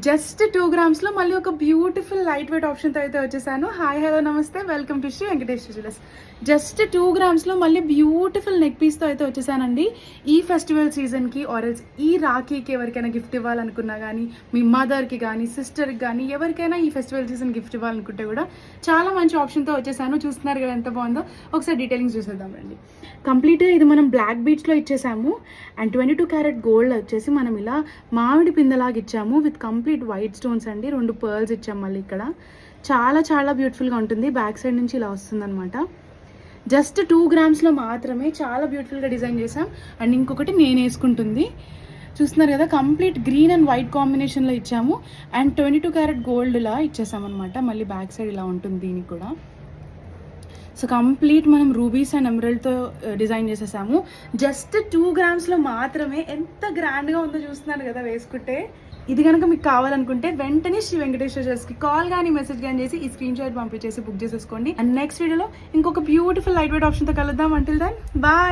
Just 2 గ్రామ్స్లో మళ్ళీ ఒక బ్యూటిఫుల్ లైట్ వెయిట్ ఆప్షన్తో అయితే వచ్చేసాను. హాయ్ హలో నమస్తే, welcome to Shri Venkateshwara jewellers. Just 2 గ్రామ్స్లో మళ్ళీ బ్యూటిఫుల్ నెక్ పీస్తో అయితే వచ్చేసానండి. ఈ ఫెస్టివల్ సీజన్కి ఆర్ఎల్స్ ఈ రాఖీకి ఎవరికైనా గిఫ్ట్ ఇవ్వాలనుకున్నా కానీ, మీ మదర్కి కానీ, సిస్టర్కి కానీ ఎవరికైనా ఈ ఫెస్టివల్ సీజన్ గిఫ్ట్ ఇవ్వాలనుకుంటే కూడా చాలా మంచి ఆప్షన్తో వచ్చేసాను. చూస్తున్నారు కదా ఎంత బాగుందో. ఒకసారి డీటెయిలింగ్స్ చూసేద్దాం రండి. కంప్లీట్గా ఇది మనం బ్లాక్ బీడ్స్లో ఇచ్చేసాము. అండ్ 22 క్యారెట్ గోల్డ్ వచ్చేసి మనం ఇలా మామిడి పిందలాగా ఇచ్చాము విత్ కంప్లీట్ వైట్ స్టోన్స్ అండి. 2 పర్ల్స్ ఇచ్చాము మళ్ళీ ఇక్కడ. చాలా చాలా బ్యూటిఫుల్గా ఉంటుంది. బ్యాక్ సైడ్ నుంచి ఇలా వస్తుంది అనమాట. జస్ట్ 2 గ్రామ్స్లో మాత్రమే చాలా బ్యూటిఫుల్గా డిజైన్ చేసాం. అండ్ ఇంకొకటి నేను వేసుకుంటుంది చూస్తున్నారు కదా, కంప్లీట్ గ్రీన్ అండ్ వైట్ కాంబినేషన్లో ఇచ్చాము. అండ్ 22 క్యారెట్ గోల్డ్లా ఇచ్చేసాం అనమాట. మళ్ళీ బ్యాక్ సైడ్ ఇలా ఉంటుంది దీనికి కూడా. సో కంప్లీట్ మనం రూబీస్ అండ్ ఎమరల్డ్తో డిజైన్ చేసేసాము. జస్ట్ 2 గ్రామ్స్లో మాత్రమే. ఎంత గ్రాండ్గా ఉందో చూస్తున్నారు కదా వేసుకుంటే. ఇది కనుక మీకు కావాలనుకుంటే వెంటనే శ్రీ వెంకటేశ్వర జ్యువెలర్స్కి కాల్ కానీ మెసేజ్ కానీ చేసి ఈ స్క్రీన్ షాట్ పంపించేసి బుక్ చేసేసుకోండి. అండ్ నెక్స్ట్ వీడియోలో ఇంకొక బ్యూటిఫుల్ లైట్ వెయిట్ ఆప్షన్తో కలుద్దాం. Until then bye.